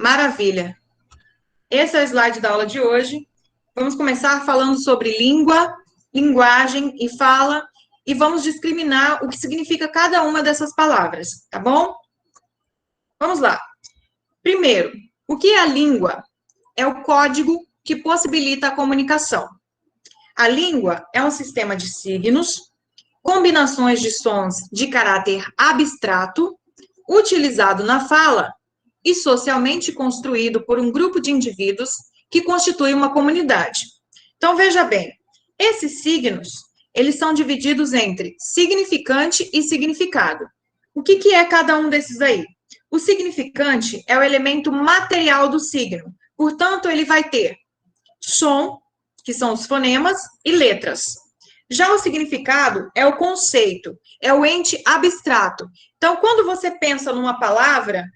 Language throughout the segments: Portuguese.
Maravilha. Esse é o slide da aula de hoje. Vamos começar falando sobre língua, linguagem e fala, e vamos discriminar o que significa cada uma dessas palavras, tá bom? Vamos lá. Primeiro, o que é a língua? É o código que possibilita a comunicação. A língua é um sistema de signos, combinações de sons de caráter abstrato, utilizado na fala e socialmente construído por um grupo de indivíduos que constitui uma comunidade. Então, veja bem, esses signos, eles são divididos entre significante e significado. O que é cada um desses aí? O significante é o elemento material do signo, portanto, ele vai ter som, que são os fonemas, e letras. Já o significado é o conceito, é o ente abstrato. Então, quando você pensa numa palavra,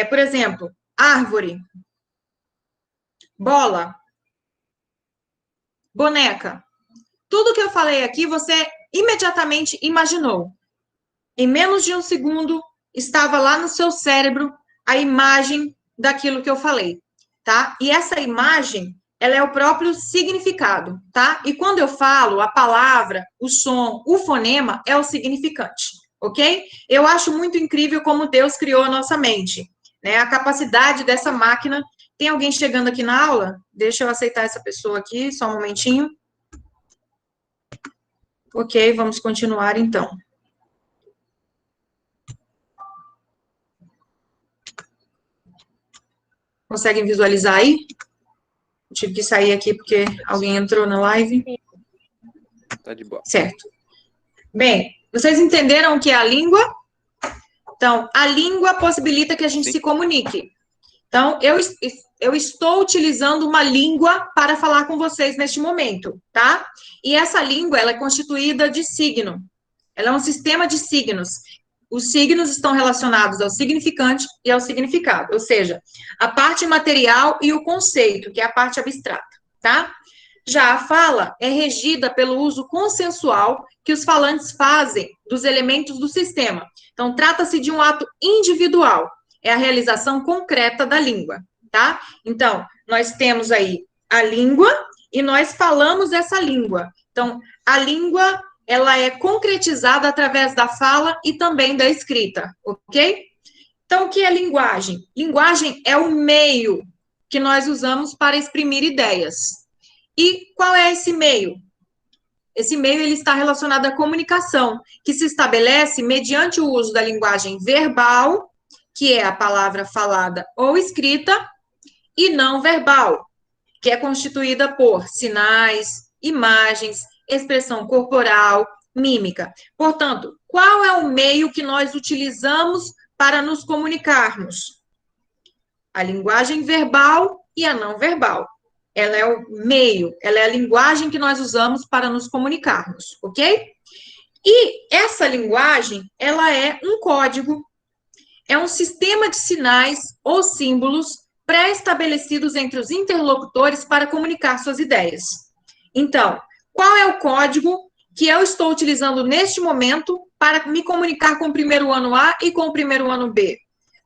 por exemplo, árvore, bola, boneca, tudo que eu falei aqui, você imediatamente imaginou. Em menos de um segundo, estava lá no seu cérebro a imagem daquilo que eu falei, tá? E essa imagem, ela é o próprio significado, tá? E quando eu falo, a palavra, o som, o fonema, é o significante, ok? Eu acho muito incrível como Deus criou a nossa mente, né? A capacidade dessa máquina. Tem alguém chegando aqui na aula? Deixa eu aceitar essa pessoa aqui, só um momentinho. Ok, vamos continuar então. Conseguem visualizar aí? Eu tive que sair aqui porque alguém entrou na live. Tá de boa. Certo. Bem, vocês entenderam o que é a língua? Então, a língua possibilita que a gente se comunique. Então, eu estou utilizando uma língua para falar com vocês neste momento, tá? E essa língua, ela é constituída de signo. Ela é um sistema de signos. Os signos estão relacionados ao significante e ao significado, ou seja, a parte material e o conceito, que é a parte abstrata, tá? Já a fala é regida pelo uso consensual que os falantes fazem dos elementos do sistema. Então, trata-se de um ato individual, é a realização concreta da língua, tá? Então, nós temos aí a língua e nós falamos essa língua. Então, a língua, ela é concretizada através da fala e também da escrita, ok? Então, o que é linguagem? Linguagem é o meio que nós usamos para exprimir ideias. E qual é esse meio? Esse meio ele está relacionado à comunicação, que se estabelece mediante o uso da linguagem verbal, que é a palavra falada ou escrita, e não verbal, que é constituída por sinais, imagens, expressão corporal, mímica. Portanto, qual é o meio que nós utilizamos para nos comunicarmos? A linguagem verbal e a não verbal. Ela é o meio, ela é a linguagem que nós usamos para nos comunicarmos, ok? E essa linguagem, ela é um código, é um sistema de sinais ou símbolos pré-estabelecidos entre os interlocutores para comunicar suas ideias. Então, qual é o código que eu estou utilizando neste momento para me comunicar com o primeiro ano A e com o primeiro ano B?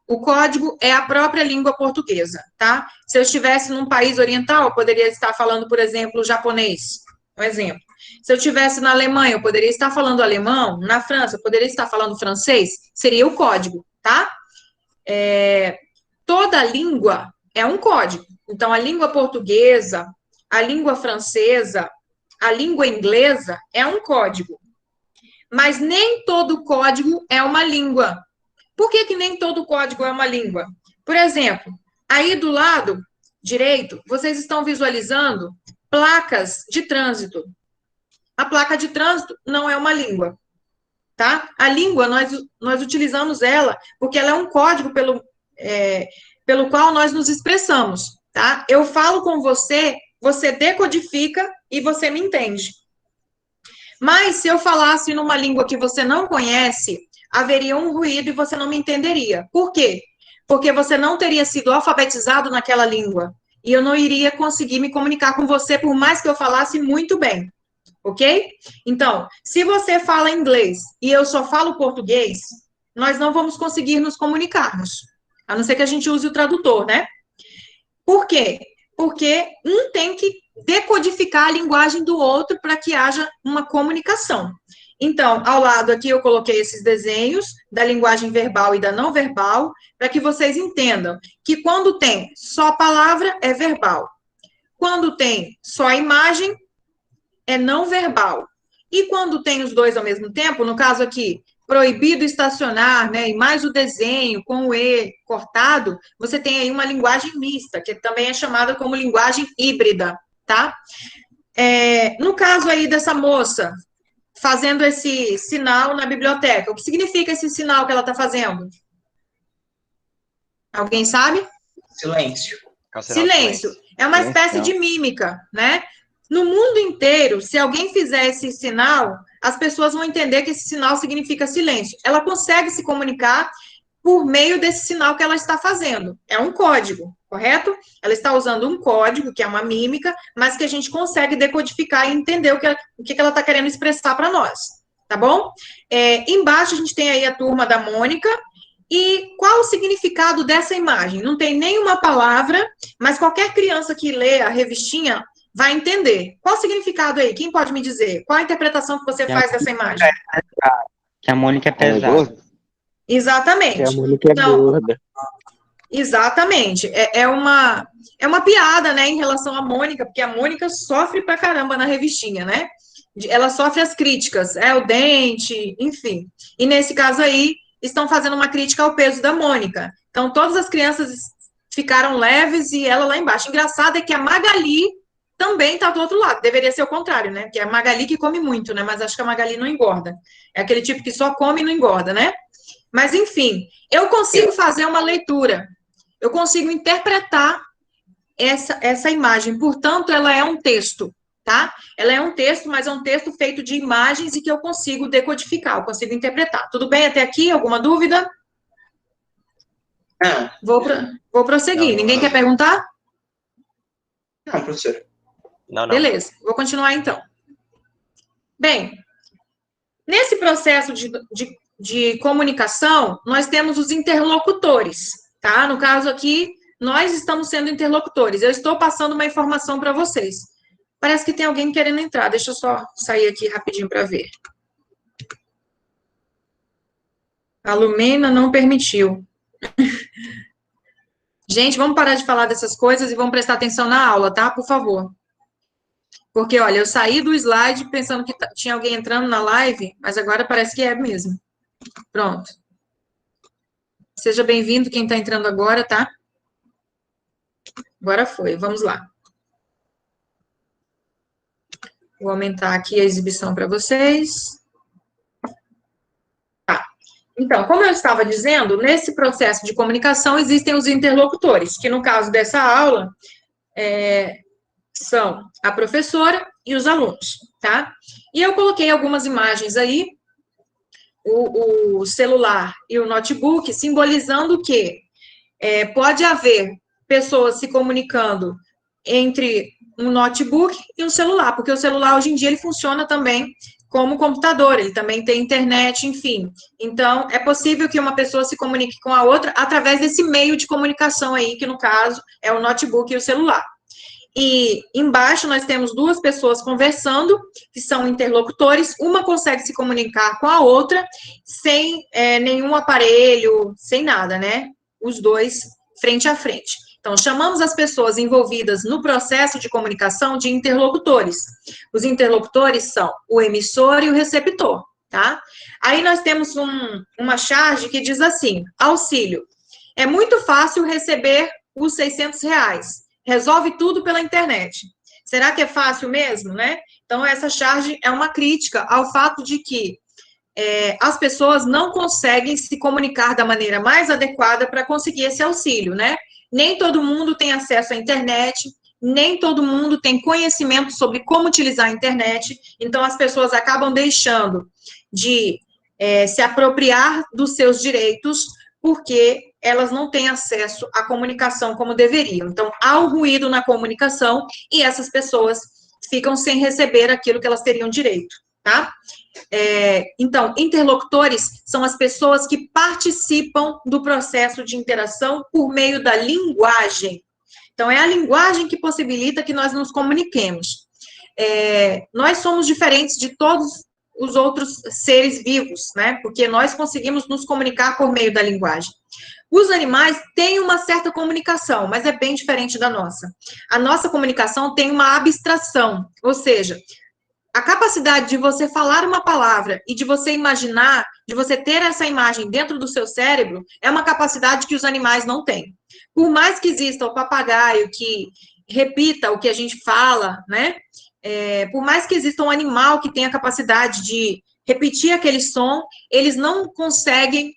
O código é a própria língua portuguesa, tá? Se eu estivesse num país oriental, eu poderia estar falando, por exemplo, japonês, um exemplo. Se eu estivesse na Alemanha, eu poderia estar falando alemão. Na França, eu poderia estar falando francês. Seria o código, tá? Toda língua é um código. Então, a língua portuguesa, a língua francesa, a língua inglesa é um código. Mas nem todo código é uma língua. Por que nem todo código é uma língua? Por exemplo, aí do lado direito, vocês estão visualizando placas de trânsito. A placa de trânsito não é uma língua, tá? A língua, nós utilizamos ela porque ela é um código pelo qual nós nos expressamos, tá? Eu falo com você, você decodifica e você me entende. Mas se eu falasse numa língua que você não conhece, haveria um ruído e você não me entenderia. Por quê? Porque você não teria sido alfabetizado naquela língua. E eu não iria conseguir me comunicar com você, por mais que eu falasse muito bem. Ok? Então, se você fala inglês e eu só falo português, nós não vamos conseguir nos comunicarmos. a não ser que a gente use o tradutor, né? Por quê? Porque um tem que decodificar a linguagem do outro para que haja uma comunicação. Então, ao lado aqui eu coloquei esses desenhos da linguagem verbal e da não verbal, para que vocês entendam que quando tem só palavra, é verbal. Quando tem só imagem, é não verbal. E quando tem os dois ao mesmo tempo, no caso aqui, proibido estacionar, né, e mais o desenho com o E cortado, você tem aí uma linguagem mista, que também é chamada como linguagem híbrida, tá? No caso aí dessa moça, fazendo esse sinal na biblioteca, o que significa esse sinal que ela está fazendo? Alguém sabe? Silêncio. Silêncio. É uma espécie de mímica, né? No mundo inteiro, se alguém fizer esse sinal, as pessoas vão entender que esse sinal significa silêncio. Ela consegue se comunicar por meio desse sinal que ela está fazendo. É um código, correto? Ela está usando um código, que é uma mímica, mas que a gente consegue decodificar e entender o que ela está querendo expressar para nós, tá bom? Embaixo a gente tem aí a turma da Mônica. E qual o significado dessa imagem? Não tem nenhuma palavra, mas qualquer criança que lê a revistinha vai entender. Qual o significado aí? Quem pode me dizer? Qual a interpretação que você faz dessa imagem? Que a Mônica é pesada. Exatamente. Que a Mônica é gorda. Exatamente. É uma piada, né, em relação à Mônica, porque a Mônica sofre pra caramba na revistinha, né? Ela sofre as críticas, o dente, enfim. E nesse caso aí, estão fazendo uma crítica ao peso da Mônica. Então, todas as crianças ficaram leves e ela lá embaixo. Engraçado é que a Magali também está do outro lado. Deveria ser o contrário, né? Porque é a Magali que come muito, né? Mas acho que a Magali não engorda. É aquele tipo que só come e não engorda, né? Mas, enfim, eu consigo fazer uma leitura. Eu consigo interpretar essa imagem. Portanto, ela é um texto, tá? Ela é um texto, mas é um texto feito de imagens e que eu consigo decodificar, eu consigo interpretar. Tudo bem até aqui? Alguma dúvida? Não. Vou prosseguir. Ninguém quer perguntar? Não, professor. Não. Beleza, vou continuar então. Bem, nesse processo de comunicação, nós temos os interlocutores, tá? No caso aqui, nós estamos sendo interlocutores. Eu estou passando uma informação para vocês. Parece que tem alguém querendo entrar. Deixa eu só sair aqui rapidinho para ver. A Lumena não permitiu. Gente, vamos parar de falar dessas coisas e vamos prestar atenção na aula, tá? Por favor. Porque, olha, eu saí do slide pensando que tinha alguém entrando na live, mas agora parece que é mesmo. Pronto. Seja bem-vindo quem está entrando agora, tá? Agora foi. Vamos lá. Vou aumentar aqui a exibição para vocês. Tá. Então, como eu estava dizendo, nesse processo de comunicação existem os interlocutores, que no caso dessa aula são a professora e os alunos, tá? E eu coloquei algumas imagens aí, o celular e o notebook, simbolizando que pode haver pessoas se comunicando entre um notebook e um celular, porque o celular hoje em dia ele funciona também como computador, ele também tem internet, enfim. Então, é possível que uma pessoa se comunique com a outra através desse meio de comunicação aí, que no caso é o notebook e o celular. E embaixo nós temos duas pessoas conversando, que são interlocutores, uma consegue se comunicar com a outra sem nenhum aparelho, sem nada, né? Os dois frente a frente. Então, chamamos as pessoas envolvidas no processo de comunicação de interlocutores. Os interlocutores são o emissor e o receptor, tá? Aí nós temos uma charge que diz assim, auxílio. É muito fácil receber os R$600. Resolve tudo pela internet. Será que é fácil mesmo, né? Então, essa charge é uma crítica ao fato de que as pessoas não conseguem se comunicar da maneira mais adequada para conseguir esse auxílio, né? Nem todo mundo tem acesso à internet, nem todo mundo tem conhecimento sobre como utilizar a internet, então as pessoas acabam deixando de se apropriar dos seus direitos porque elas não têm acesso à comunicação como deveriam. Então, há um ruído na comunicação e essas pessoas ficam sem receber aquilo que elas teriam direito, tá? Então, interlocutores são as pessoas que participam do processo de interação por meio da linguagem. Então, é a linguagem que possibilita que nós nos comuniquemos. Nós somos diferentes de todos os outros seres vivos, né? Porque nós conseguimos nos comunicar por meio da linguagem. Os animais têm uma certa comunicação, mas é bem diferente da nossa. A nossa comunicação tem uma abstração, ou seja, a capacidade de você falar uma palavra e de você imaginar, de você ter essa imagem dentro do seu cérebro, é uma capacidade que os animais não têm. Por mais que exista o papagaio que repita o que a gente fala, né? Por mais que exista um animal que tenha a capacidade de repetir aquele som, eles não conseguem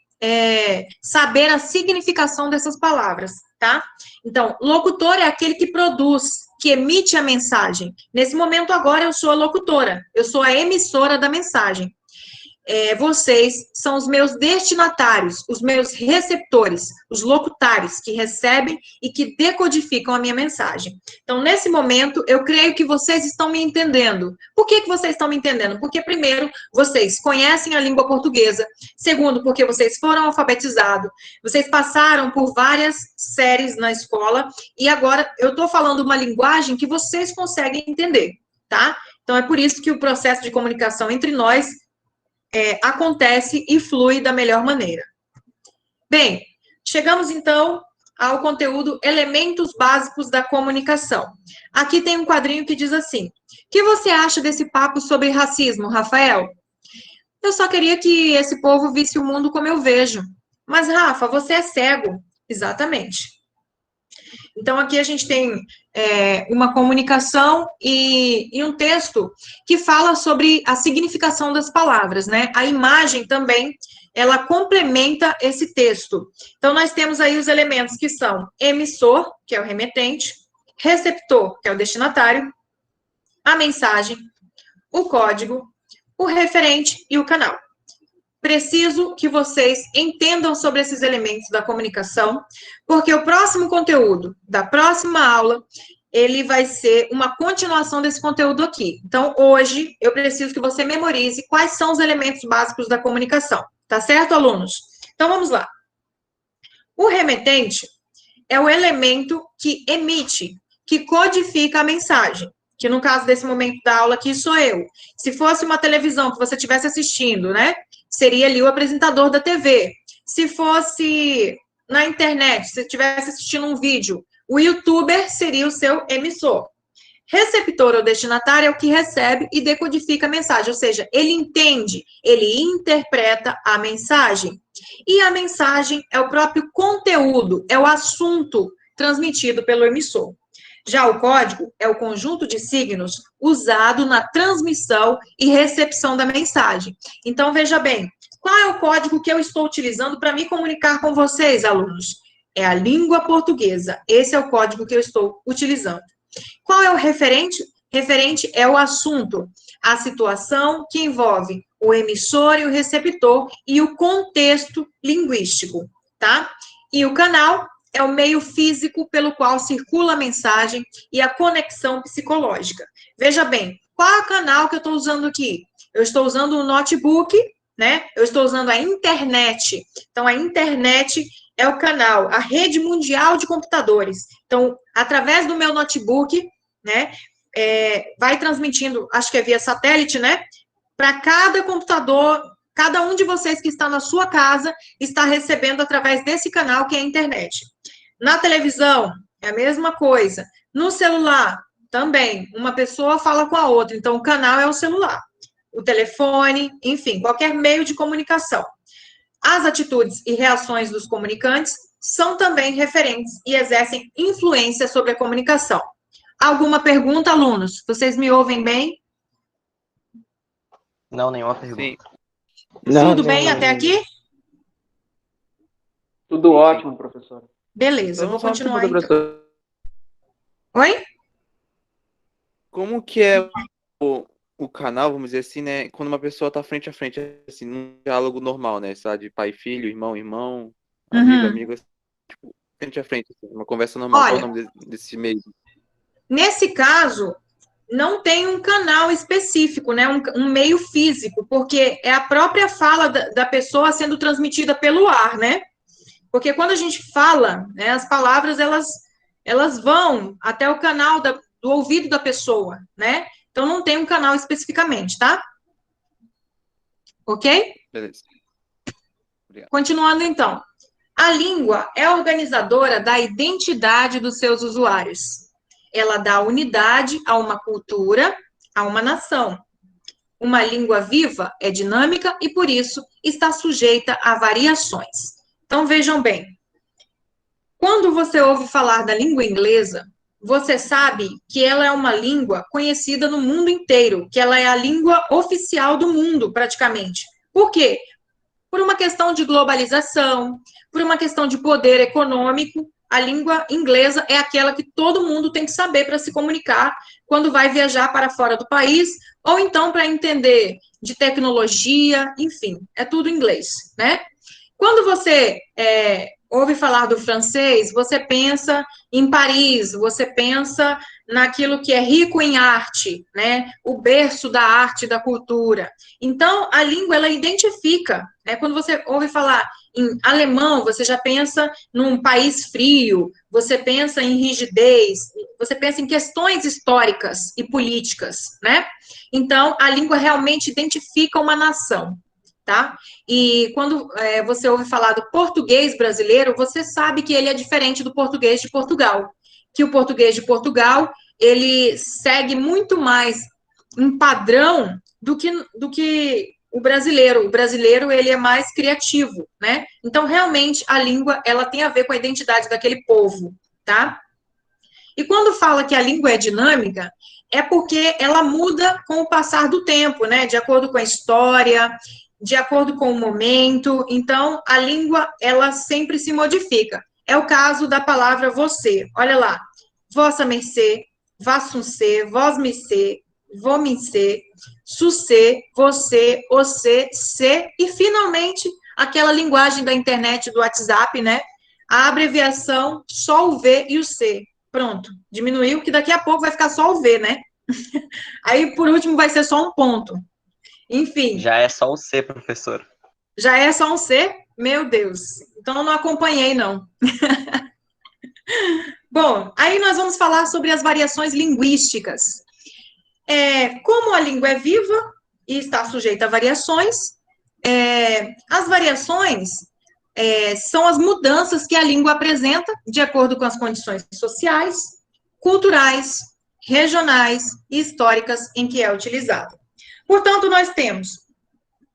saber a significação dessas palavras, tá? Então, locutor é aquele que produz, que emite a mensagem. Nesse momento agora eu sou a locutora, eu sou a emissora da mensagem. Vocês são os meus destinatários, os meus receptores, os locutários que recebem e que decodificam a minha mensagem. Então, nesse momento, eu creio que vocês estão me entendendo. Por que vocês estão me entendendo? Porque, primeiro, vocês conhecem a língua portuguesa. Segundo, porque vocês foram alfabetizados. Vocês passaram por várias séries na escola. E agora, eu estou falando uma linguagem que vocês conseguem entender, tá? Então, é por isso que o processo de comunicação entre nós acontece e flui da melhor maneira. Bem, chegamos então ao conteúdo Elementos Básicos da Comunicação. Aqui tem um quadrinho que diz assim: o que você acha desse papo sobre racismo, Rafael? Eu só queria que esse povo visse o mundo como eu vejo. Mas, Rafa, você é cego. Exatamente. Então, aqui a gente tem uma comunicação e um texto que fala sobre a significação das palavras, né? A imagem também, ela complementa esse texto. Então, nós temos aí os elementos que são emissor, que é o remetente, receptor, que é o destinatário, a mensagem, o código, o referente e o canal. Preciso que vocês entendam sobre esses elementos da comunicação, porque o próximo conteúdo da próxima aula, ele vai ser uma continuação desse conteúdo aqui. Então, hoje, eu preciso que você memorize quais são os elementos básicos da comunicação. Tá certo, alunos? Então, vamos lá. O remetente é o elemento que emite, que codifica a mensagem, que no caso desse momento da aula aqui sou eu. Se fosse uma televisão que você estivesse assistindo, né? Seria ali o apresentador da TV. Se fosse na internet, se estivesse assistindo um vídeo, o youtuber seria o seu emissor. Receptor ou destinatário é o que recebe e decodifica a mensagem, ou seja, ele entende, ele interpreta a mensagem. E a mensagem é o próprio conteúdo, é o assunto transmitido pelo emissor. Já o código é o conjunto de signos usado na transmissão e recepção da mensagem. Então, veja bem, qual é o código que eu estou utilizando para me comunicar com vocês, alunos? É a língua portuguesa. Esse é o código que eu estou utilizando. Qual é o referente? Referente é o assunto, a situação que envolve o emissor e o receptor e o contexto linguístico, tá? E o canal é o meio físico pelo qual circula a mensagem e a conexão psicológica. Veja bem, qual é o canal que eu estou usando aqui? Eu estou usando o notebook, né? Eu estou usando a internet. Então, a internet é o canal, a rede mundial de computadores. Então, através do meu notebook, né, vai transmitindo, acho que é via satélite, né, para cada computador, cada um de vocês que está na sua casa está recebendo através desse canal que é a internet. Na televisão, é a mesma coisa. No celular, também, uma pessoa fala com a outra, então o canal é o celular. O telefone, enfim, qualquer meio de comunicação. As atitudes e reações dos comunicantes são também referentes e exercem influência sobre a comunicação. Alguma pergunta, alunos? Vocês me ouvem bem? Não, nenhuma pergunta. Sim. Tudo bem até aqui? Tudo ótimo, professora. Beleza, eu vou Então, só uma continuar pergunta, então. professor. Oi? Como que é o canal, vamos dizer assim, né? Quando uma pessoa tá frente a frente, assim, num diálogo normal, né? Sabe, de pai e filho, irmão, amigo, assim, tipo, frente a frente, assim, uma conversa normal. Olha, qual é o nome desse meio? Nesse caso, não tem um canal específico, né, um meio físico, porque é a própria fala da pessoa sendo transmitida pelo ar, né? Porque quando a gente fala, né, as palavras, elas vão até o canal do ouvido da pessoa, né? Então, não tem um canal especificamente, tá? Ok? Beleza. Obrigado. Continuando, então. A língua é organizadora da identidade dos seus usuários. Ela dá unidade a uma cultura, a uma nação. Uma língua viva é dinâmica e, por isso, está sujeita a variações. Então, vejam bem. Quando você ouve falar da língua inglesa, você sabe que ela é uma língua conhecida no mundo inteiro, que ela é a língua oficial do mundo, praticamente. Por quê? Por uma questão de globalização, por uma questão de poder econômico, a língua inglesa é aquela que todo mundo tem que saber para se comunicar quando vai viajar para fora do país, ou então para entender de tecnologia, enfim, é tudo inglês, né? Quando você ouve falar do francês, você pensa em Paris, você pensa naquilo que é rico em arte, né? O berço da arte e da cultura. Então, a língua, ela identifica, né? Quando você ouve falar em alemão, você já pensa num país frio, você pensa em rigidez, você pensa em questões históricas e políticas, né? Então, a língua realmente identifica uma nação. Tá? E quando você ouve falar do português brasileiro, você sabe que ele é diferente do português de Portugal, que o português de Portugal, ele segue muito mais um padrão do que o brasileiro. O brasileiro, ele é mais criativo, né? Então, realmente, a língua, ela tem a ver com a identidade daquele povo, tá? E quando fala que a língua é dinâmica, é porque ela muda com o passar do tempo, né? De acordo com a história, de acordo com o momento. Então, a língua, ela sempre se modifica. É o caso da palavra você. Olha lá. Vossa mercê, vassuncê, vós me cê, vou me cê, sucê, você, ocê, cê, e finalmente, aquela linguagem da internet, do WhatsApp, né? A abreviação só o V e o C. Pronto, diminuiu, que daqui a pouco vai ficar só o V, né? Aí, por último, vai ser só um ponto. Enfim. Já é só o C, professor. Já é só um C? Meu Deus. Então, eu não acompanhei, não. Bom, aí nós vamos falar sobre as variações linguísticas. Como a língua é viva e está sujeita a variações, as variações são as mudanças que a língua apresenta de acordo com as condições sociais, culturais, regionais e históricas em que é utilizada. Portanto, nós temos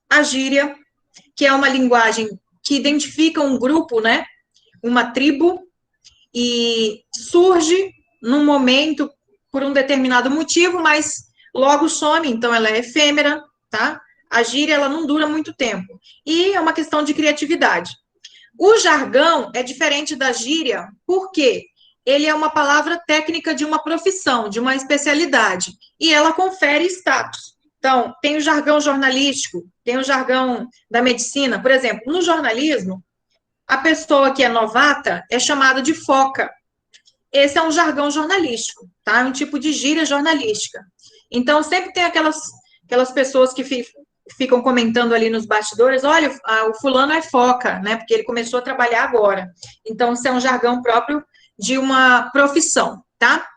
a gíria, que é uma linguagem que identifica um grupo, né, uma tribo, e surge num momento por um determinado motivo, mas logo some, então ela é efêmera, tá? A gíria, ela não dura muito tempo. E é uma questão de criatividade. O jargão é diferente da gíria, porque ele é uma palavra técnica de uma profissão, de uma especialidade, e ela confere status. Então, tem o jargão jornalístico, tem o jargão da medicina. Por exemplo, no jornalismo, a pessoa que é novata é chamada de foca. Esse é um jargão jornalístico, tá? Um tipo de gíria jornalística. Então, sempre tem aquelas pessoas que ficam comentando ali nos bastidores, olha, o fulano é foca, né? Porque ele começou a trabalhar agora. Então, isso é um jargão próprio de uma profissão, tá?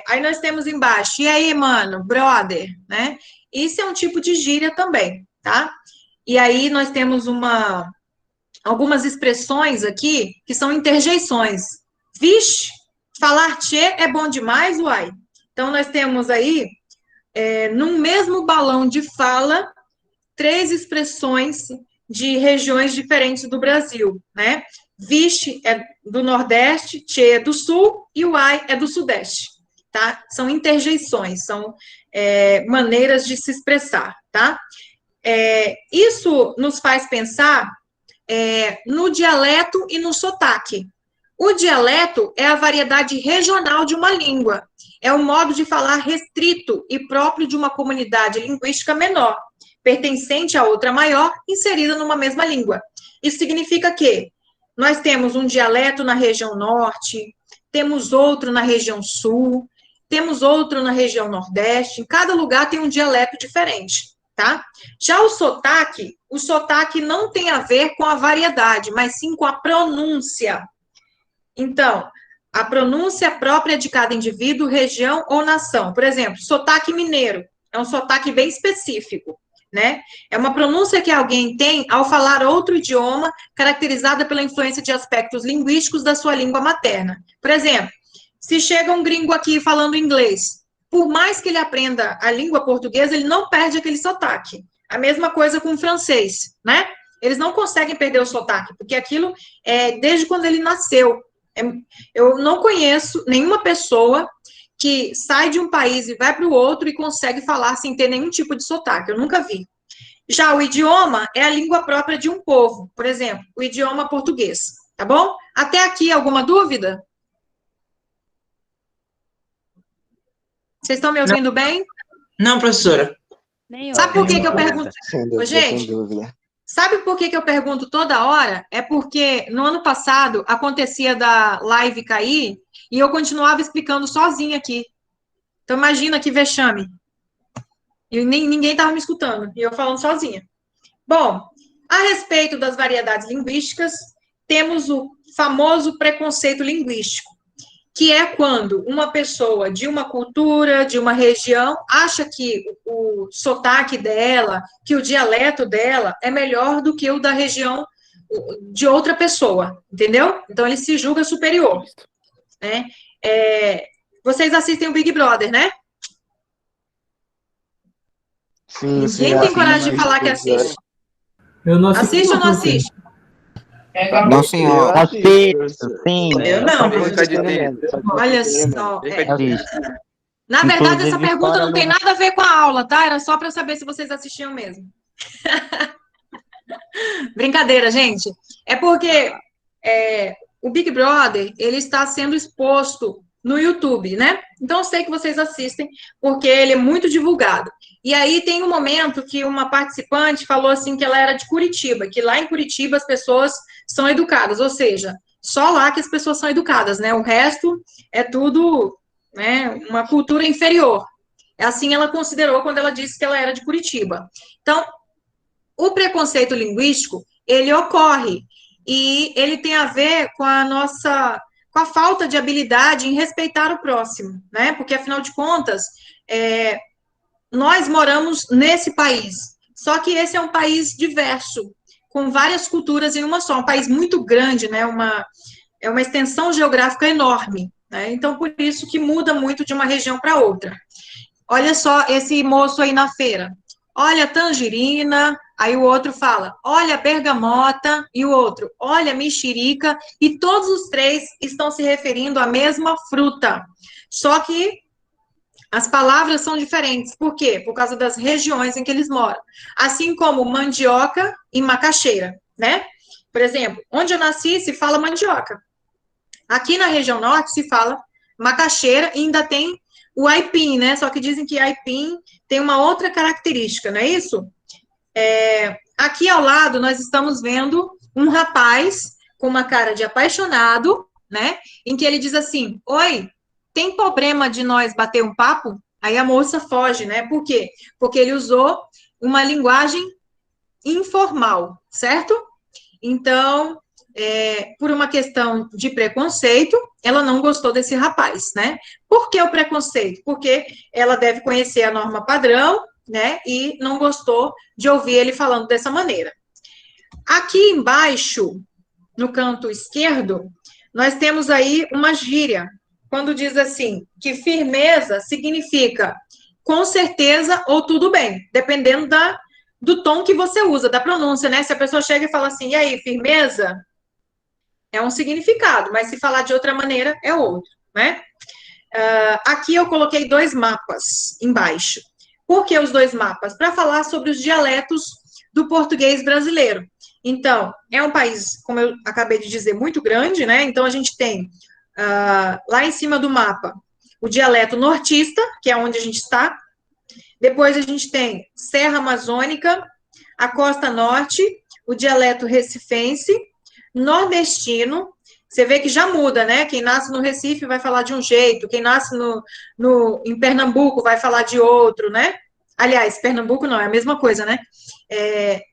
Aí nós temos embaixo, e aí, mano, brother, né? Isso é um tipo de gíria também, tá? E aí nós temos algumas expressões aqui que são interjeições. Vixe, falar tchê é bom demais, uai. Então, nós temos aí, num mesmo balão de fala, 3 expressões de regiões diferentes do Brasil, né? Vixe é do Nordeste, tchê é do Sul e uai é do Sudeste, tá? São interjeições, são maneiras de se expressar, tá? Isso nos faz pensar no dialeto e no sotaque. O dialeto é a variedade regional de uma língua, é o modo de falar restrito e próprio de uma comunidade linguística menor, pertencente a outra maior, inserida numa mesma língua. Isso significa que nós temos um dialeto na região norte, temos outro na região sul, temos outro na região Nordeste, em cada lugar tem um dialeto diferente, tá? Já o sotaque não tem a ver com a variedade, mas sim com a pronúncia. Então, a pronúncia própria de cada indivíduo, região ou nação. Por exemplo, sotaque mineiro é um sotaque bem específico, né? É uma pronúncia que alguém tem ao falar outro idioma, caracterizada pela influência de aspectos linguísticos da sua língua materna. Por exemplo, se chega um gringo aqui falando inglês, por mais que ele aprenda a língua portuguesa, ele não perde aquele sotaque. A mesma coisa com o francês, né? Eles não conseguem perder o sotaque, porque aquilo é desde quando ele nasceu. Eu não conheço nenhuma pessoa que sai de um país e vai para o outro e consegue falar sem ter nenhum tipo de sotaque. Eu nunca vi. Já o idioma é a língua própria de um povo. Por exemplo, o idioma português. Tá bom? Até aqui, alguma dúvida? Vocês estão me ouvindo bem? Não, professora. Sabe por que eu pergunto? Sem dúvida, Gente, sem dúvida. sabe por que eu pergunto toda hora? É porque no ano passado acontecia da live cair e eu continuava explicando sozinha aqui. Então imagina que vexame. E ninguém estava me escutando, e eu falando sozinha. Bom, a respeito das variedades linguísticas, temos o famoso preconceito linguístico, que é quando uma pessoa de uma cultura, de uma região, acha que o sotaque dela, que o dialeto dela é melhor do que o da região de outra pessoa, entendeu? Então, ele se julga superior, né? Vocês assistem o Big Brother, né? Sim, Ninguém tem coragem de falar que assiste. Eu não assisto. Assiste ou não assiste? Não, senhor. Assisto, sim. Eu não, Fica de tempo. Olha só. Assisto. Na verdade, essa Inclusive, pergunta fora não tem nada a ver com a aula, tá? Era só para saber se vocês assistiam mesmo. Brincadeira, gente. É porque o Big Brother, ele está sendo exposto no YouTube, né? Então, eu sei que vocês assistem, porque ele é muito divulgado. E aí, tem um momento que uma participante falou assim que ela era de Curitiba, que lá em Curitiba as pessoas são educadas, ou seja, só lá que as pessoas são educadas, né? O resto é tudo, né, uma cultura inferior. Assim ela considerou quando ela disse que ela era de Curitiba. Então, o preconceito linguístico, ele ocorre, e ele tem a ver com com a falta de habilidade em respeitar o próximo, né? Porque, afinal de contas, nós moramos nesse país, só que esse é um país diverso, com várias culturas em uma só, um país muito grande, né? É uma extensão geográfica enorme, né? Então, por isso que muda muito de uma região para outra. Olha só esse moço aí na feira. Olha, tangerina. Aí o outro fala, olha, bergamota. E o outro, olha, mexerica. E todos os três estão se referindo à mesma fruta. Só que as palavras são diferentes. Por quê? Por causa das regiões em que eles moram. Assim como mandioca e macaxeira, né? Por exemplo, onde eu nasci se fala mandioca. Aqui na região norte se fala macaxeira e ainda tem o aipim, né? Só que dizem que aipim tem uma outra característica, não é isso? Aqui ao lado nós estamos vendo um rapaz com uma cara de apaixonado, né? Em que ele diz assim, oi, tem problema de nós bater um papo? Aí a moça foge, né? Por quê? Porque ele usou uma linguagem informal, certo? Então, por uma questão de preconceito, ela não gostou desse rapaz, né? Por que o preconceito? Porque ela deve conhecer a norma padrão, né? E não gostou de ouvir ele falando dessa maneira. Aqui embaixo, no canto esquerdo, nós temos aí uma gíria, quando diz assim, que firmeza significa com certeza ou tudo bem, dependendo do tom que você usa, da pronúncia, né? Se a pessoa chega e fala assim, e aí, firmeza? É um significado, mas se falar de outra maneira, é outro, né? Aqui eu coloquei 2 mapas embaixo. Por que os 2 mapas? Para falar sobre os dialetos do português brasileiro. Então, é um país, como eu acabei de dizer, muito grande, né? Então, a gente tem, lá em cima do mapa, o dialeto nortista, que é onde a gente está. Depois, a gente tem Serra Amazônica, a Costa Norte, o dialeto recifense, nordestino, Você vê que já muda, né? Quem nasce no Recife vai falar de um jeito, quem nasce em Pernambuco vai falar de outro, né? Aliás, Pernambuco não, é a mesma coisa, né?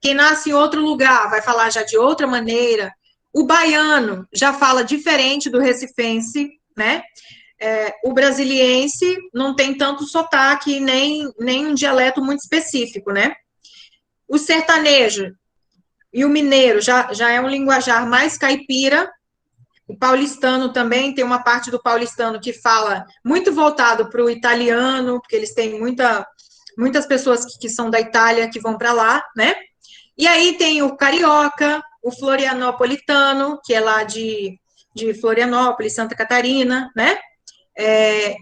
Quem nasce em outro lugar vai falar já de outra maneira. O baiano já fala diferente do recifense, né? O brasiliense não tem tanto sotaque, nem um dialeto muito específico, né? O sertanejo e o mineiro já é um linguajar mais caipira. O paulistano também tem uma parte do paulistano que fala muito voltado para o italiano, porque eles têm muitas pessoas que são da Itália que vão para lá, né? E aí tem o carioca, o florianopolitano, que é lá de Florianópolis, Santa Catarina, né?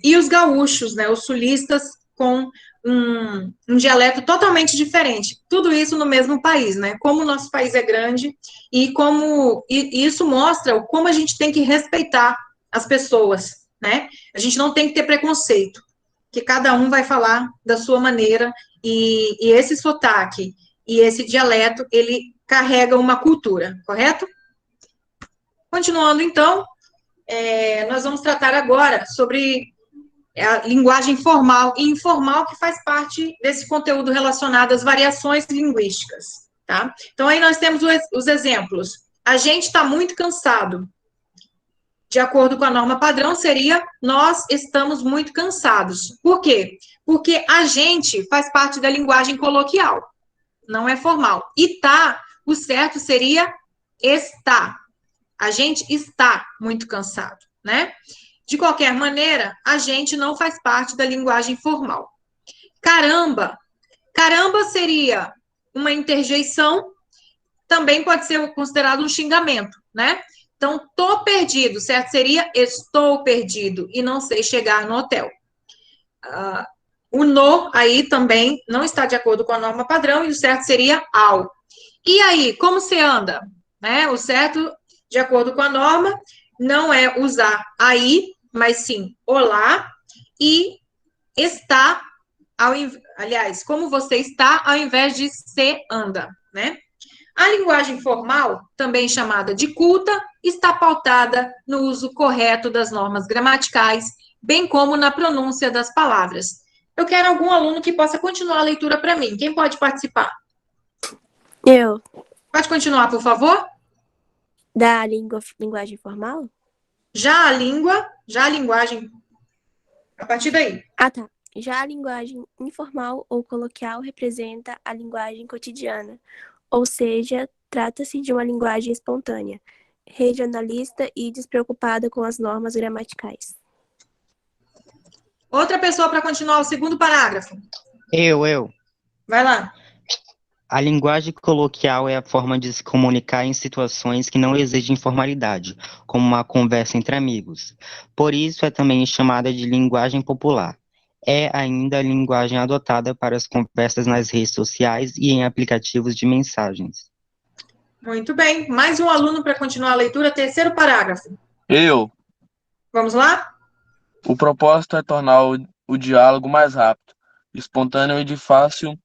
E os gaúchos, né? Os sulistas com um dialeto totalmente diferente. Tudo isso no mesmo país, né? Como o nosso país é grande e isso mostra como a gente tem que respeitar as pessoas, né? A gente não tem que ter preconceito, que cada um vai falar da sua maneira e esse sotaque e esse dialeto, ele carrega uma cultura, correto? Continuando, então, nós vamos tratar agora sobre a linguagem formal e informal, que faz parte desse conteúdo relacionado às variações linguísticas, tá? Então, aí nós temos os exemplos. A gente está muito cansado. De acordo com a norma padrão, seria nós estamos muito cansados. Por quê? Porque a gente faz parte da linguagem coloquial, não é formal. E tá, o certo seria está. A gente está muito cansado, né? De qualquer maneira, a gente não faz parte da linguagem formal. Caramba! Caramba seria uma interjeição, também pode ser considerado um xingamento, né? Então, tô perdido, certo? Seria estou perdido e não sei chegar no hotel. O no aí também não está de acordo com a norma padrão e o certo seria ao. E aí, como você anda? Né? O certo, de acordo com a norma, não é usar aí, mas sim olá e está, aliás, como você está, ao invés de se anda, né? A linguagem formal, também chamada de culta, está pautada no uso correto das normas gramaticais, bem como na pronúncia das palavras. Eu quero algum aluno que possa continuar a leitura para mim. Quem pode participar? Eu. Pode continuar, por favor? Da linguagem formal? Já a linguagem. A partir daí. Ah, tá. Já a linguagem informal ou coloquial representa a linguagem cotidiana, ou seja, trata-se de uma linguagem espontânea, regionalista e despreocupada com as normas gramaticais. Outra pessoa para continuar o segundo parágrafo. Eu. Vai lá. A linguagem coloquial é a forma de se comunicar em situações que não exigem formalidade, como uma conversa entre amigos. Por isso é também chamada de linguagem popular. É ainda a linguagem adotada para as conversas nas redes sociais e em aplicativos de mensagens. Muito bem. Mais um aluno para continuar a leitura, terceiro parágrafo. Eu. Vamos lá? O propósito é tornar o diálogo mais rápido, espontâneo e de fácil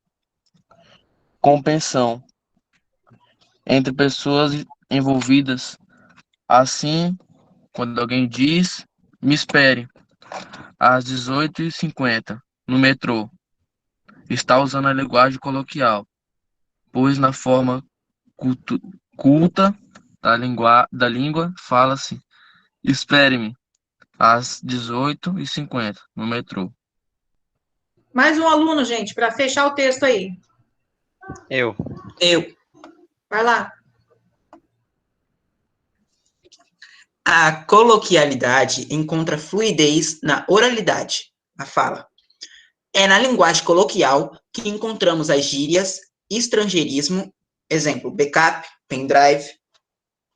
compreensão entre pessoas envolvidas. Assim, quando alguém diz, me espere, às 18h50, no metrô, está usando a linguagem coloquial, pois na forma culta da língua fala-se, espere-me, às 18h50, no metrô. Mais um aluno, gente, para fechar o texto aí. Eu. Vai lá. A coloquialidade encontra fluidez na oralidade, na fala. É na linguagem coloquial que encontramos as gírias, estrangeirismo, exemplo, backup, pendrive,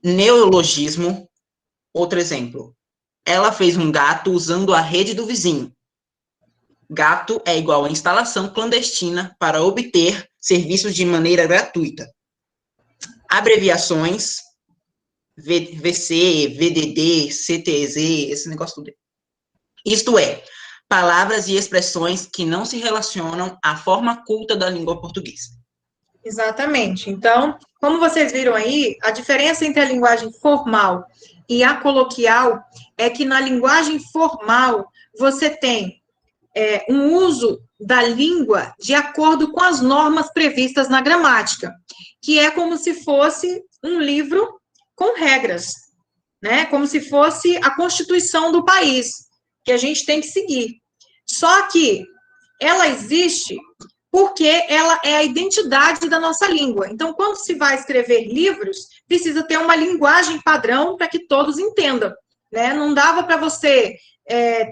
neologismo, outro exemplo. Ela fez um gato usando a rede do vizinho. Gato é igual a instalação clandestina para obter serviços de maneira gratuita. Abreviações, VC, VDD, CTZ, esse negócio tudo. Isto é, palavras e expressões que não se relacionam à forma culta da língua portuguesa. Exatamente. Então, como vocês viram aí, a diferença entre a linguagem formal e a coloquial é que na linguagem formal você tem um uso da língua de acordo com as normas previstas na gramática, que é como se fosse um livro com regras, né? Como se fosse a Constituição do país, que a gente tem que seguir. Só que ela existe porque ela é a identidade da nossa língua. Então, quando se vai escrever livros, precisa ter uma linguagem padrão para que todos entendam, né? Não dava para você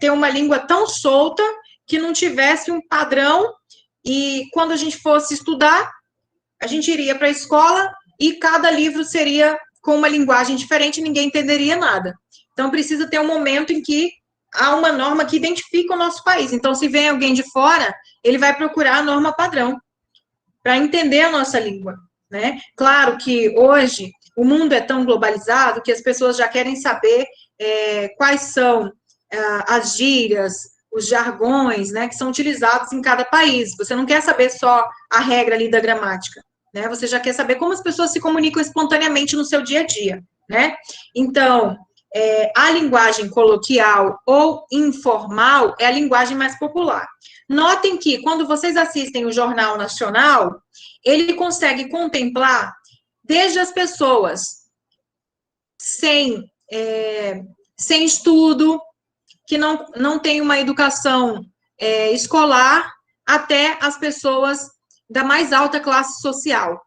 ter uma língua tão solta que não tivesse um padrão, e quando a gente fosse estudar, a gente iria para a escola e cada livro seria com uma linguagem diferente, ninguém entenderia nada. Então, precisa ter um momento em que há uma norma que identifica o nosso país. Então, se vem alguém de fora, ele vai procurar a norma padrão para entender a nossa língua, né? Claro que hoje o mundo é tão globalizado que as pessoas já querem saber quais são as gírias, os jargões, né, que são utilizados em cada país. Você não quer saber só a regra ali da gramática, né? Você já quer saber como as pessoas se comunicam espontaneamente no seu dia a dia, né? Então, a linguagem coloquial ou informal é a linguagem mais popular. Notem que, quando vocês assistem o Jornal Nacional, ele consegue contemplar desde as pessoas sem estudo, que não tem uma educação escolar, até as pessoas da mais alta classe social,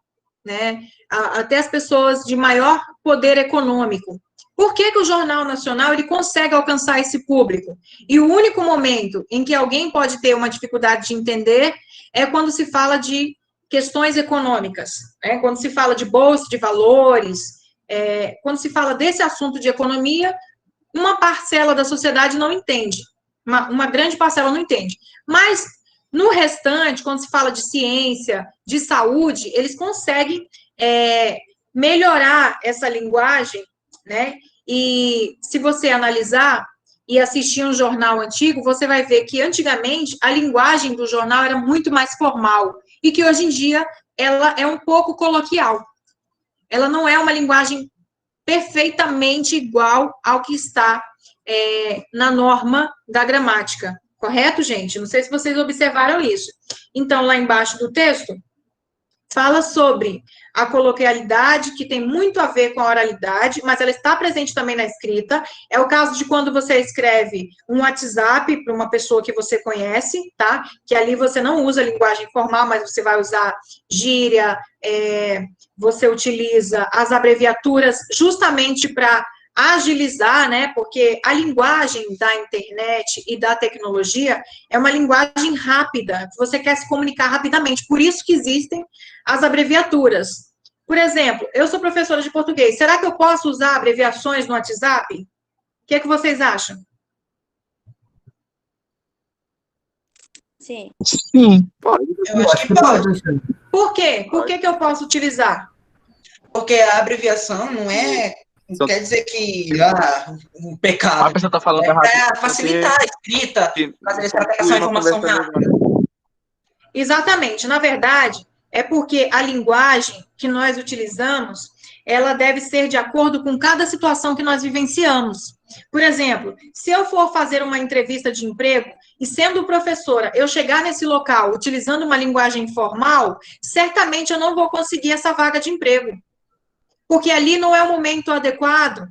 né? Até as pessoas de maior poder econômico. Por que o Jornal Nacional ele consegue alcançar esse público? E o único momento em que alguém pode ter uma dificuldade de entender é quando se fala de questões econômicas, né? Quando se fala de bolsa de valores, quando se fala desse assunto de economia, uma parcela da sociedade não entende, uma grande parcela não entende. Mas, no restante, quando se fala de ciência, de saúde, eles conseguem melhorar essa linguagem, né? E se você analisar e assistir um jornal antigo, você vai ver que, antigamente, a linguagem do jornal era muito mais formal, e que, hoje em dia, ela é um pouco coloquial. Ela não é uma linguagem perfeitamente igual ao que está na norma da gramática. Correto, gente? Não sei se vocês observaram isso. Então, lá embaixo do texto, fala sobre a coloquialidade, que tem muito a ver com a oralidade, mas ela está presente também na escrita. É o caso de quando você escreve um WhatsApp para uma pessoa que você conhece, tá? Que ali você não usa linguagem formal, mas você vai usar gíria, você utiliza as abreviaturas justamente para agilizar, né? Porque a linguagem da internet e da tecnologia é uma linguagem rápida, você quer se comunicar rapidamente, por isso que existem as abreviaturas. Por exemplo, eu sou professora de português, será que eu posso usar abreviações no WhatsApp? O que é que vocês acham? Sim. Sim. Eu acho que pode. Por quê? Por que eu posso utilizar? Porque a abreviação não quer dizer que um pecado. A pessoa tá falando errado. Para facilitar a escrita, fazer essa pegação de informação rápida. Exatamente. Na verdade, é porque a linguagem que nós utilizamos, ela deve ser de acordo com cada situação que nós vivenciamos. Por exemplo, se eu for fazer uma entrevista de emprego e, sendo professora, eu chegar nesse local utilizando uma linguagem formal, certamente eu não vou conseguir essa vaga de emprego. Porque ali não é o momento adequado,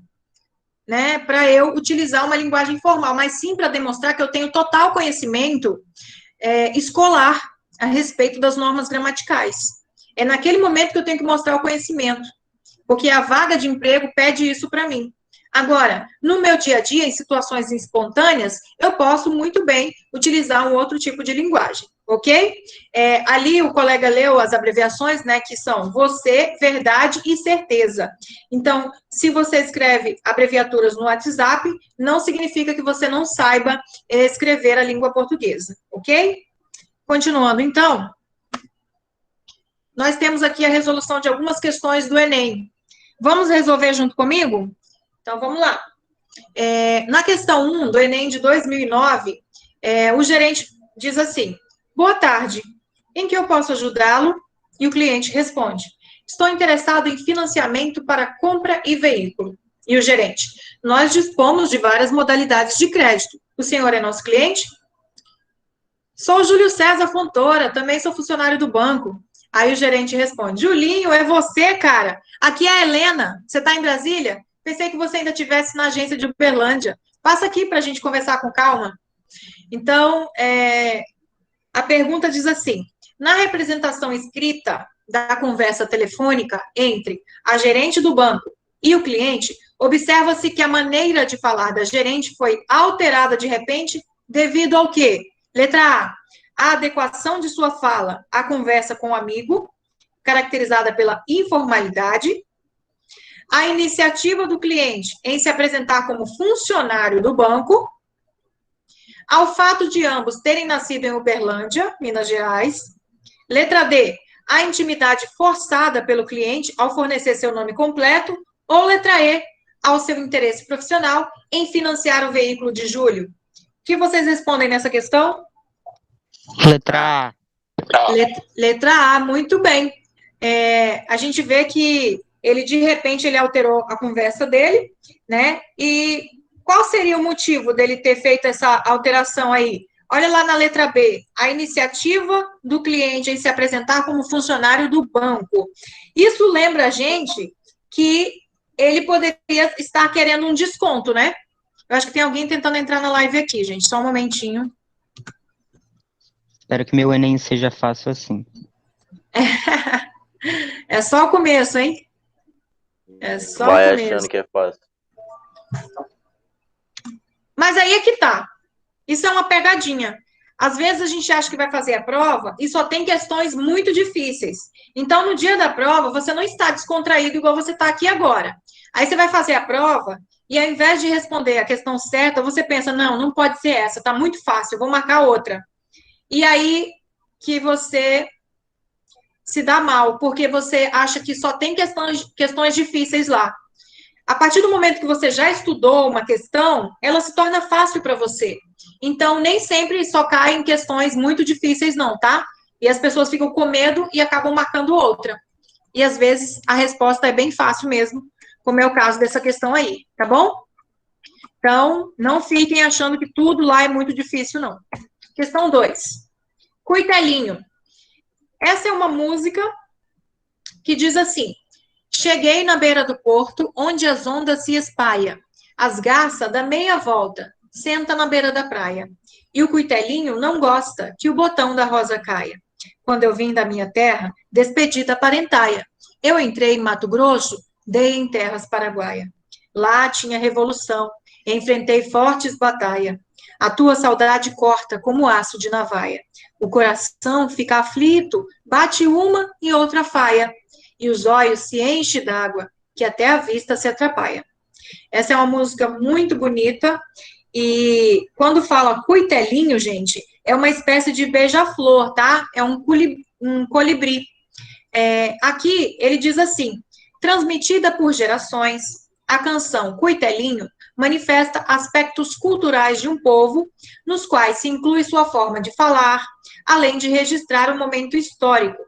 né, para eu utilizar uma linguagem formal, mas sim para demonstrar que eu tenho total conhecimento escolar a respeito das normas gramaticais. É naquele momento que eu tenho que mostrar o conhecimento, porque a vaga de emprego pede isso para mim. Agora, no meu dia a dia, em situações espontâneas, eu posso muito bem utilizar um outro tipo de linguagem, ok? Ali o colega leu as abreviações, né, que são você, verdade e certeza. Então, se você escreve abreviaturas no WhatsApp, não significa que você não saiba escrever a língua portuguesa, ok? Continuando, então, nós temos aqui a resolução de algumas questões do Enem. Vamos resolver junto comigo? Então, vamos lá. Na questão 1 do Enem de 2009, o gerente diz assim: boa tarde, em que eu posso ajudá-lo? E o cliente responde: estou interessado em financiamento para compra e veículo. E o gerente? Nós dispomos de várias modalidades de crédito. O senhor é nosso cliente? Sou o Júlio César Fontoura, também sou funcionário do banco. Aí o gerente responde, Julinho, é você, cara? Aqui é a Helena. Você está em Brasília? Pensei que você ainda estivesse na agência de Uberlândia. Passa aqui para a gente conversar com calma. Então, a pergunta diz assim, na representação escrita da conversa telefônica entre a gerente do banco e o cliente, observa-se que a maneira de falar da gerente foi alterada de repente devido ao quê? Letra A, a adequação de sua fala à conversa com o amigo, caracterizada pela informalidade, a iniciativa do cliente em se apresentar como funcionário do banco, ao fato de ambos terem nascido em Uberlândia, Minas Gerais. Letra D, a intimidade forçada pelo cliente ao fornecer seu nome completo. Ou letra E, ao seu interesse profissional em financiar o veículo de Júlio. O que vocês respondem nessa questão? Letra A. Letra A, muito bem. A gente vê que ele, de repente, ele alterou a conversa dele, né? E qual seria o motivo dele ter feito essa alteração aí? Olha lá na letra B, a iniciativa do cliente em se apresentar como funcionário do banco. Isso lembra a gente que ele poderia estar querendo um desconto, né? Eu acho que tem alguém tentando entrar na live aqui, gente. Só um momentinho. Espero que meu Enem seja fácil assim. É só o começo, hein? É só o Vai começo. achando que é fácil. Mas aí é que tá. Isso é uma pegadinha. Às vezes a gente acha que vai fazer a prova e só tem questões muito difíceis. Então, no dia da prova, você não está descontraído igual você está aqui agora. Aí você vai fazer a prova e, ao invés de responder a questão certa, você pensa, não pode ser essa, tá muito fácil, eu vou marcar outra. E aí que você se dá mal, porque você acha que só tem questões difíceis lá. A partir do momento que você já estudou uma questão, ela se torna fácil para você. Então, nem sempre só cai em questões muito difíceis, não, tá? E as pessoas ficam com medo e acabam marcando outra. E, às vezes, a resposta é bem fácil mesmo, como é o caso dessa questão aí, tá bom? Então, não fiquem achando que tudo lá é muito difícil, não. Questão 2. Coitelinho. Essa é uma música que diz assim, cheguei na beira do porto, onde as ondas se espalham. As garças dá meia volta, senta na beira da praia. E o cuitelinho não gosta que o botão da rosa caia. Quando eu vim da minha terra, despedida parentaia. Eu entrei em Mato Grosso, dei em terras paraguaia. Lá tinha revolução, enfrentei fortes batalha. A tua saudade corta como aço de navaia. O coração fica aflito, bate uma e outra faia. E os olhos se enchem d'água, que até a vista se atrapalha. Essa é uma música muito bonita, e quando fala cuitelinho, gente, é uma espécie de beija-flor, tá? É um colibri. Aqui, ele diz assim, transmitida por gerações, a canção Cuitelinho manifesta aspectos culturais de um povo, nos quais se inclui sua forma de falar, além de registrar um momento histórico.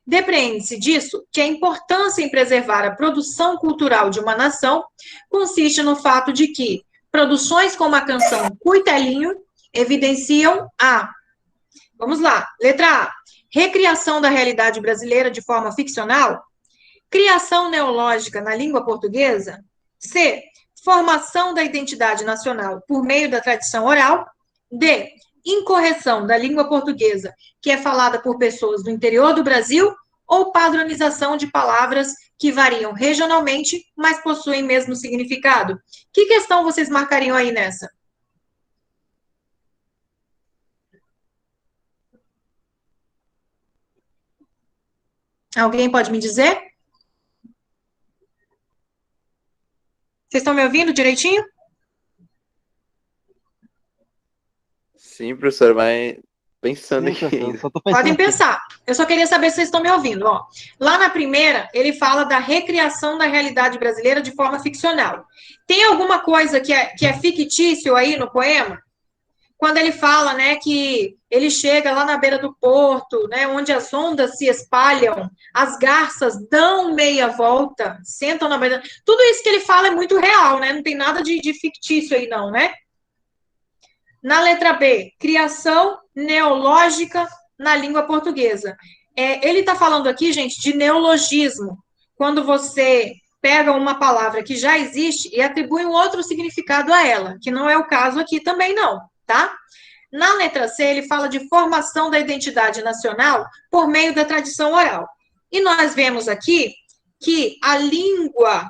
Depreende-se disso que a importância em preservar a produção cultural de uma nação consiste no fato de que produções como a canção Cuitelinho evidenciam vamos lá, letra A, recriação da realidade brasileira de forma ficcional, criação neológica na língua portuguesa, C, formação da identidade nacional por meio da tradição oral, D, incorreção da língua portuguesa, que é falada por pessoas do interior do Brasil, ou padronização de palavras que variam regionalmente, mas possuem mesmo significado. Que questão vocês marcariam aí nessa? Alguém pode me dizer? Vocês estão me ouvindo direitinho? Sim, professor, mas pensando aqui ainda. Podem pensar. Eu só queria saber se vocês estão me ouvindo. Ó, lá na primeira, ele fala da recriação da realidade brasileira de forma ficcional. Tem alguma coisa que é fictício aí no poema? quando ele fala, né, que ele chega lá na beira do porto, né, onde as ondas se espalham, as garças dão meia volta, sentam na beira. Tudo isso que ele fala é muito real, né? Não tem nada de fictício aí, não, né? Na letra B, criação neológica na língua portuguesa. Ele está falando aqui, gente, de neologismo. Quando você pega uma palavra que já existe e atribui um outro significado a ela, que não é o caso aqui também, não, tá? Na letra C, ele fala de formação da identidade nacional por meio da tradição oral. E nós vemos aqui que a língua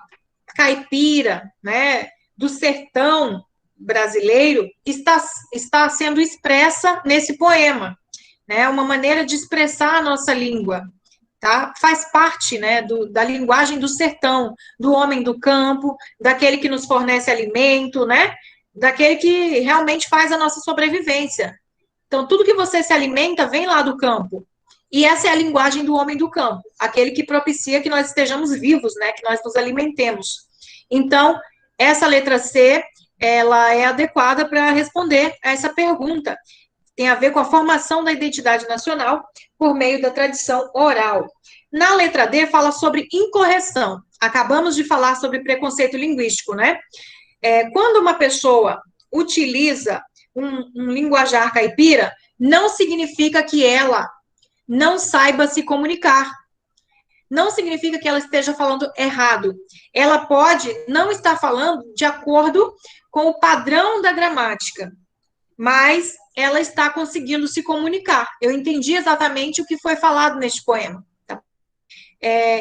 caipira, né, do sertão brasileiro, está sendo expressa nesse poema, né, uma maneira de expressar a nossa língua, tá? Faz parte, né, da linguagem do sertão, do homem do campo, daquele que nos fornece alimento, né, daquele que realmente faz a nossa sobrevivência. Então, tudo que você se alimenta vem lá do campo. E essa é a linguagem do homem do campo, aquele que propicia que nós estejamos vivos, né, que nós nos alimentemos. Então, essa letra C, ela é adequada para responder a essa pergunta. Tem a ver com a formação da identidade nacional por meio da tradição oral. Na letra D, fala sobre incorreção. Acabamos de falar sobre preconceito linguístico, né? Quando uma pessoa utiliza um linguajar caipira, não significa que ela não saiba se comunicar. Não significa que ela esteja falando errado. Ela pode não estar falando de acordo com o padrão da gramática, mas ela está conseguindo se comunicar. Eu entendi exatamente o que foi falado neste poema. Tá?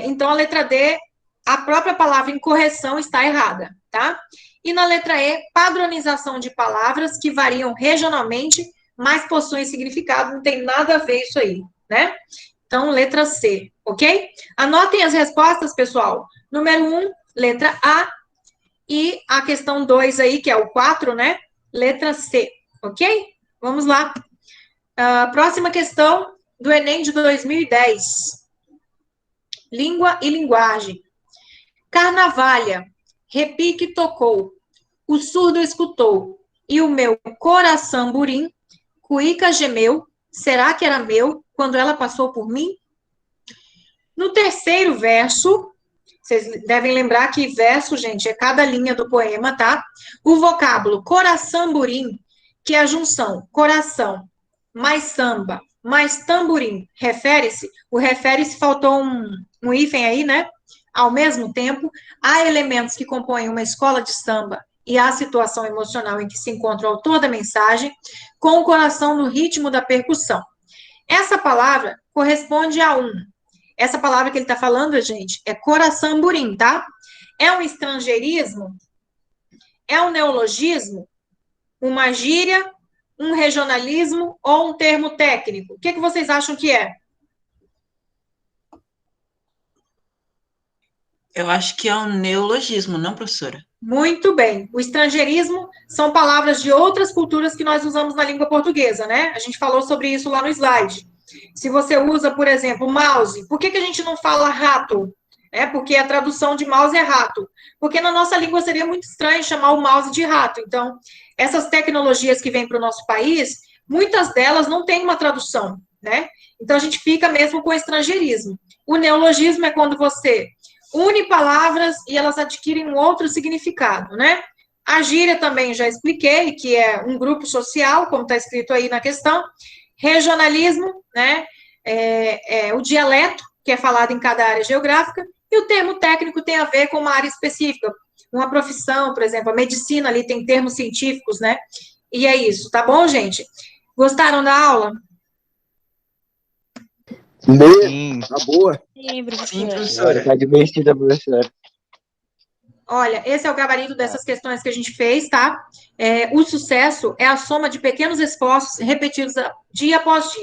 Então, a letra D, a própria palavra incorreção está errada, tá? E na letra E, padronização de palavras que variam regionalmente, mas possuem significado, não tem nada a ver isso aí, né? Então, letra C, ok? Anotem as respostas, pessoal. Número 1, letra A, e a questão 2 aí, que é o 4, né? Letra C, ok? Vamos lá. Próxima questão do Enem de 2010. Língua e linguagem. Carnavalha, repique tocou, o surdo escutou, e o meu coração burim, cuíca gemeu, será que era meu quando ela passou por mim? No terceiro verso, vocês devem lembrar que verso, gente, é cada linha do poema, tá? O vocábulo coração burim, que é a junção coração mais samba mais tamborim, refere-se, faltou um hífen aí, né? Ao mesmo tempo, há elementos que compõem uma escola de samba e a situação emocional em que se encontra o autor da mensagem, com o coração no ritmo da percussão. Essa palavra corresponde a essa palavra que ele está falando, gente, é coração-burim, tá? É um estrangeirismo? É um neologismo? Uma gíria? Um regionalismo? Ou um termo técnico? O que vocês acham que é? Eu acho que é um neologismo, não, professora? Muito bem. O estrangeirismo são palavras de outras culturas que nós usamos na língua portuguesa, né? A gente falou sobre isso lá no slide. Se você usa, por exemplo, mouse, por que a gente não fala rato? Porque a tradução de mouse é rato. Porque na nossa língua seria muito estranho chamar o mouse de rato. Então, essas tecnologias que vêm para o nosso país, muitas delas não têm uma tradução, né? Então, a gente fica mesmo com o estrangeirismo. O neologismo é quando você une palavras e elas adquirem um outro significado, né? A gíria também já expliquei, que é um grupo social, como está escrito aí na questão. Regionalismo, né? O dialeto, que é falado em cada área geográfica, e o termo técnico tem a ver com uma área específica, uma profissão, por exemplo, a medicina ali tem termos científicos, né? E é isso, tá bom, gente? Gostaram da aula? Sim. Tá boa? Sim, Sim, professora. Tá divertida, professora. Olha, esse é o gabarito dessas questões que a gente fez, tá? O sucesso é a soma de pequenos esforços repetidos dia após dia.